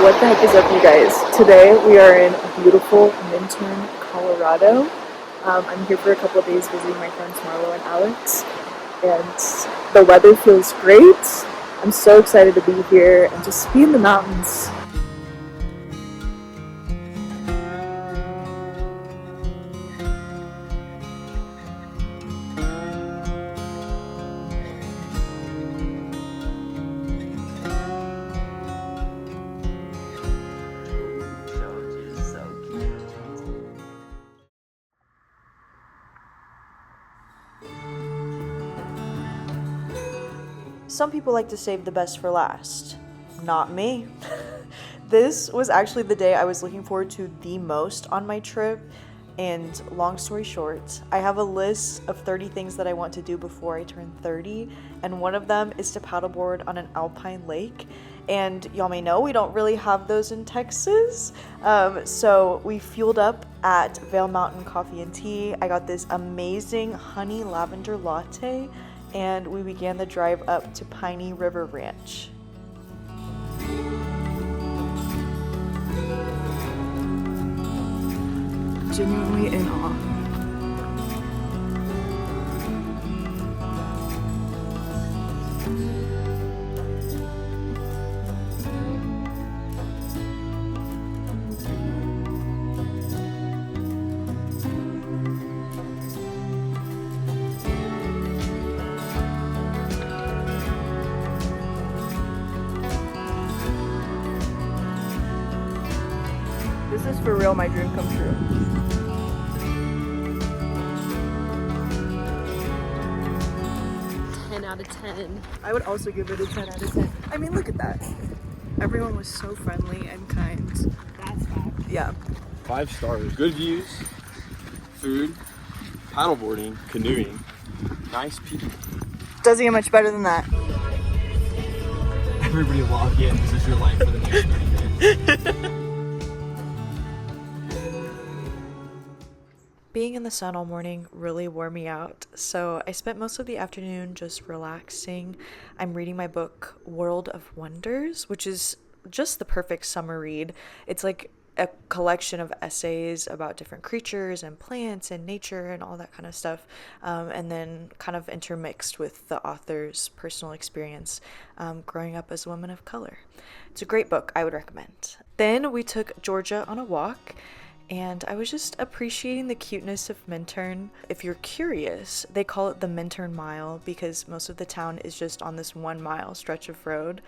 What the heck is up, you guys? Today we are in beautiful Minturn, Colorado. I'm here for a couple of days visiting my friends Marlo and Alex, and the weather feels great. I'm so excited to be here and just be in the mountains. Some people like to save the best for last. Not me. This was actually the day I was looking forward to the most on my trip. And long story short, I have a list of 30 things that I want to do before I turn 30. And one of them is to paddleboard on an alpine lake. And y'all may know we don't really have those in Texas. So we fueled up at Vail Mountain Coffee and Tea. I got this amazing honey lavender latte. And we began the drive up to Piney River Ranch. Genuinely in awe. This is for real my dream come true. 10 out of 10. I would also give it a 10 out of 10. I mean, look at that. Everyone was so friendly and kind. That's fact. Yeah. 5 stars. Good views, food, paddleboarding, canoeing, nice people. Doesn't get much better than that. Everybody log in. This is your life for the next 30 days. Being in the sun all morning really wore me out, so I spent most of the afternoon just relaxing. I'm reading my book, World of Wonders, which is just the perfect summer read. It's like a collection of essays about different creatures and plants and nature and all that kind of stuff, and then kind of intermixed with the author's personal experience growing up as a woman of color. It's a great book. I would recommend. Then we took Georgia on a walk, and I was just appreciating the cuteness of Minturn. If you're curious, they call it the Minturn Mile because most of the town is just on this 1 mile stretch of road.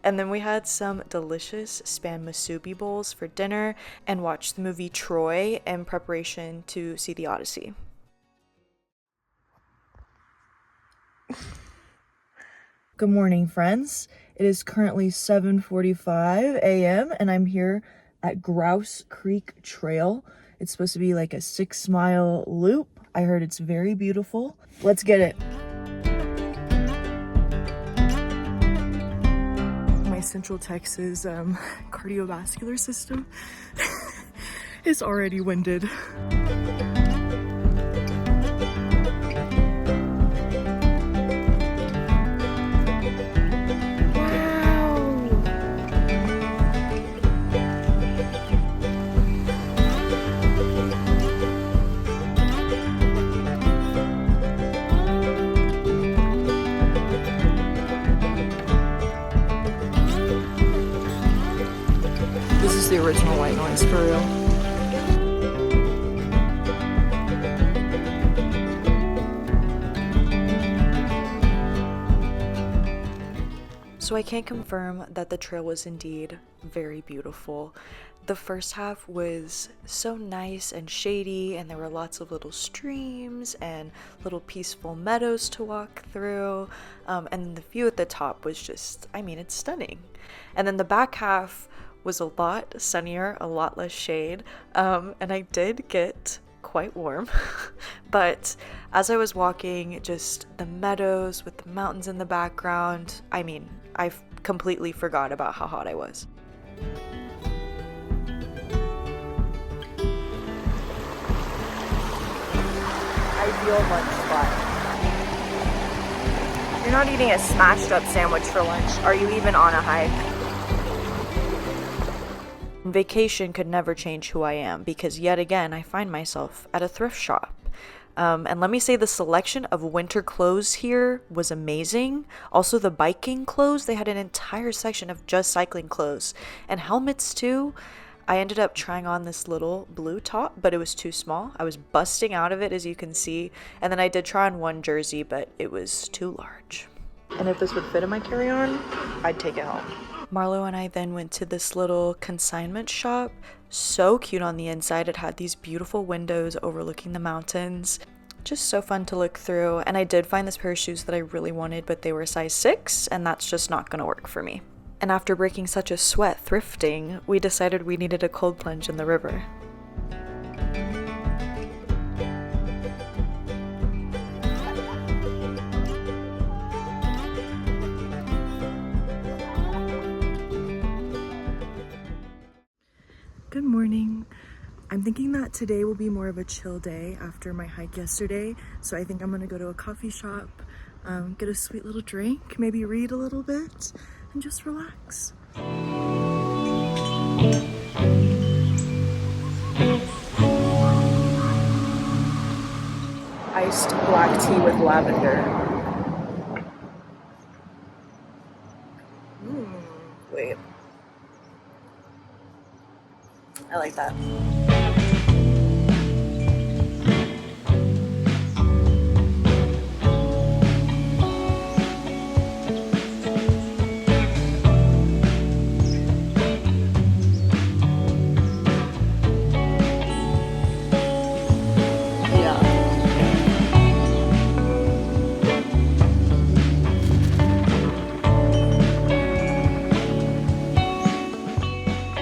And then we had some delicious spam musubi bowls for dinner and watched the movie Troy in preparation to see the Odyssey. Good morning, friends. It is currently 7:45 a.m. and I'm here at Grouse Creek Trail. It's supposed to be like a 6-mile loop. I heard it's very beautiful. Let's get it. My Central Texas cardiovascular system is already winded. This is the original white noise for real. So I can confirm that the trail was indeed very beautiful. The first half was so nice and shady, and there were lots of little streams and little peaceful meadows to walk through. And the view at the top was just, I mean, it's stunning. And then the back half was a lot sunnier, a lot less shade, and I did get quite warm. But as I was walking, just the meadows with the mountains in the background, I mean, I completely forgot about how hot I was. Ideal lunch spot. You're not eating a smashed up sandwich for lunch. Are you even on a hike? Vacation could never change who I am because yet again I find myself at a thrift shop. And let me say the selection of winter clothes here was amazing. Also, the biking clothes, they had an entire section of just cycling clothes and helmets too. I ended up trying on this little blue top, but it was too small. I was busting out of it, as you can see. And then I did try on one jersey, but it was too large. And if this would fit in my carry-on, I'd take it home. Marlo and I then went to this little consignment shop. So cute on the inside. It had these beautiful windows overlooking the mountains. Just so fun to look through. And I did find this pair of shoes that I really wanted, but they were a size 6, and that's just not gonna work for me. And after breaking such a sweat thrifting, we decided we needed a cold plunge in the river. Good morning. I'm thinking that today will be more of a chill day after my hike yesterday, so I think I'm gonna go to a coffee shop, get a sweet little drink, maybe read a little bit, and just relax. Iced black tea with lavender. Wait. I like that.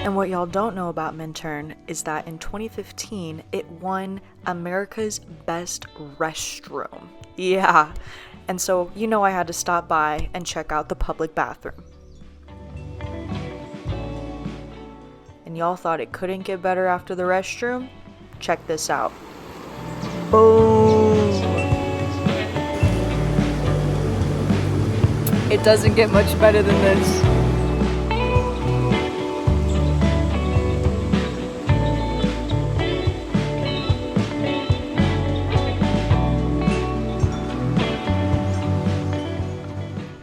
And what y'all don't know about Minturn is that in 2015, it won America's Best Restroom. Yeah. And so, you know, I had to stop by and check out the public bathroom. And y'all thought it couldn't get better after the restroom? Check this out. Boom! It doesn't get much better than this.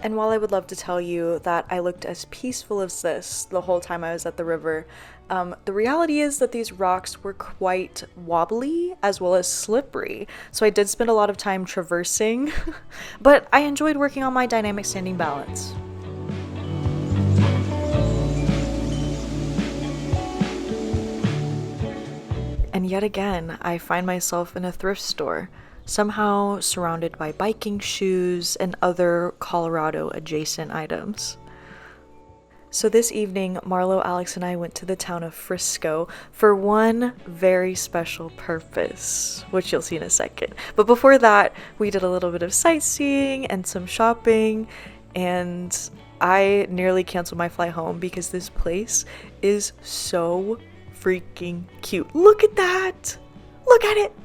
And while I would love to tell you that I looked as peaceful as this the whole time I was at the river, the reality is that these rocks were quite wobbly as well as slippery. So I did spend a lot of time traversing, but I enjoyed working on my dynamic standing balance. And yet again, I find myself in a thrift store, somehow surrounded by biking shoes and other Colorado adjacent items. So this evening, Marlo, Alex, and I went to the town of Frisco for one very special purpose, which you'll see in a second. But before that, we did a little bit of sightseeing and some shopping, and I nearly canceled my flight home because this place is so freaking cute. Look at that! Look at it!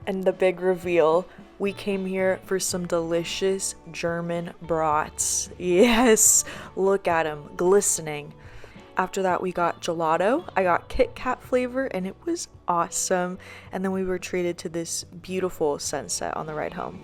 And the big reveal, we came here for some delicious German brats. Yes, look at them, glistening. After that, we got gelato. I got Kit Kat flavor, and it was awesome. And then we were treated to this beautiful sunset on the ride home.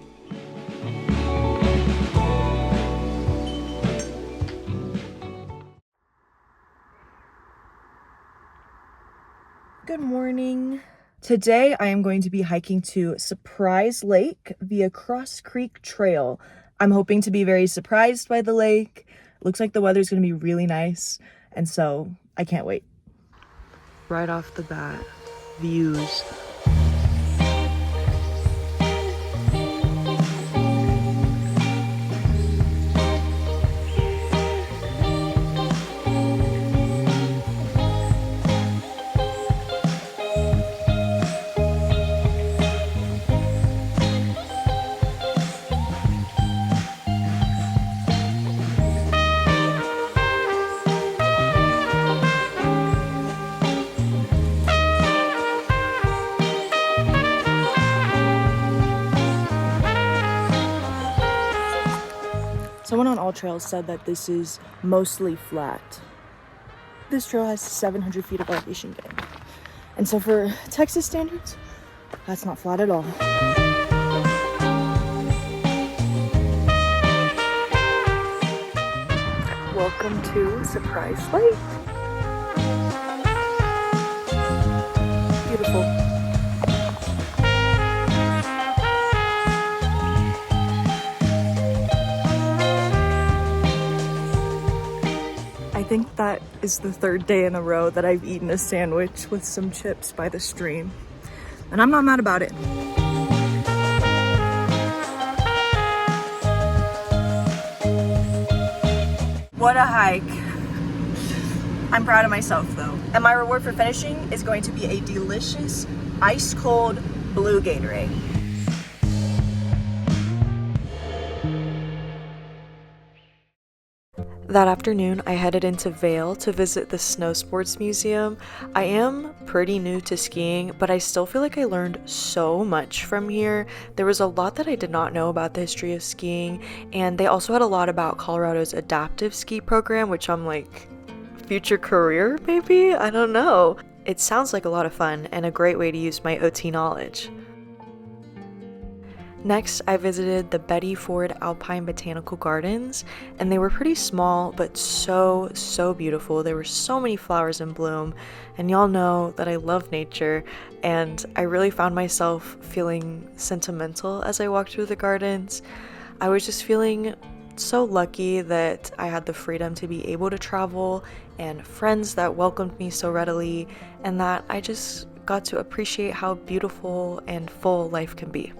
Good morning. Today I am going to be hiking to Surprise Lake via Cross Creek Trail. I'm hoping to be very surprised by the lake. Looks like the weather's going to be really nice, and so I can't wait. Right off the bat, views. Someone on All Trails said that this is mostly flat. this trail has 700 feet of elevation gain. And so for Texas standards, that's not flat at all. Welcome to Surprise Lake. Beautiful. I think that is the third day in a row that I've eaten a sandwich with some chips by the stream. And I'm not mad about it. What a hike. I'm proud of myself though. And my reward for finishing is going to be a delicious, ice cold blue Gatorade. That afternoon, I headed into Vail to visit the Snow Sports Museum. I am pretty new to skiing, but I still feel like I learned so much from here. There was a lot that I did not know about the history of skiing, and they also had a lot about Colorado's adaptive ski program, which I'm like, future career maybe? I don't know. It sounds like a lot of fun and a great way to use my OT knowledge. Next, I visited the Betty Ford Alpine Botanical Gardens, and they were pretty small, but so beautiful. There were so many flowers in bloom, and y'all know that I love nature, and I really found myself feeling sentimental as I walked through the gardens. I was just feeling so lucky that I had the freedom to be able to travel, and friends that welcomed me so readily, and that I just got to appreciate how beautiful and full life can be.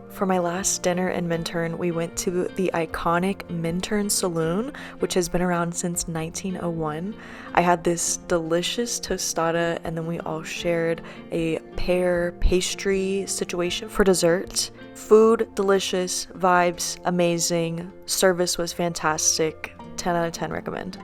For my last dinner in Minturn, we went to the iconic Minturn Saloon, which has been around since 1901. I had this delicious tostada, and then we all shared a pear pastry situation for dessert. Food, delicious. Vibes, amazing. Service was fantastic. 10 out of 10 recommend.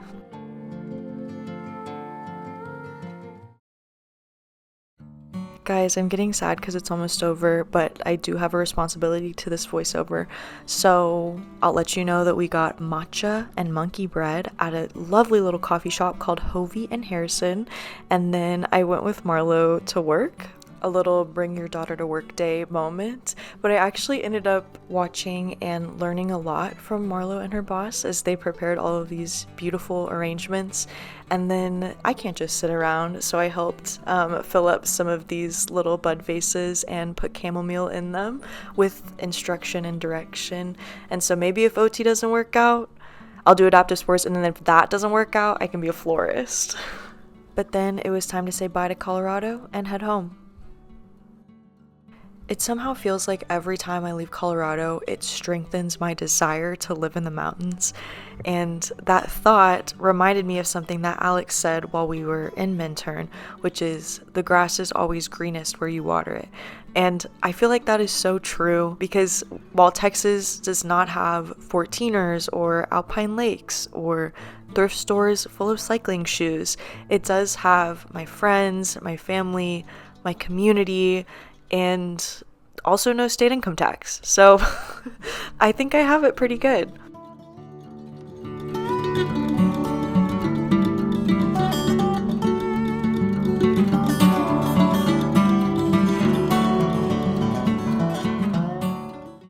Guys, I'm getting sad because it's almost over, but I do have a responsibility to this voiceover. So I'll let you know that we got matcha and monkey bread at a lovely little coffee shop called Hovey and Harrison. And then I went with Marlo to work. A little bring your daughter to work day moment, but I actually ended up watching and learning a lot from Marlo and her boss as they prepared all of these beautiful arrangements. And then I can't just sit around, so I helped fill up some of these little bud vases and put chamomile in them with instruction and direction. And so maybe if OT doesn't work out, I'll do adaptive sports, and then if that doesn't work out, I can be a florist. But then it was time to say bye to Colorado and head home. It somehow feels like every time I leave Colorado, it strengthens my desire to live in the mountains. And that thought reminded me of something that Alex said while we were in Minturn, which is the grass is always greenest where you water it. And I feel like that is so true because while Texas does not have 14ers or alpine lakes or thrift stores full of cycling shoes, it does have my friends, my family, my community, and also no state income tax. So I think I have it pretty good.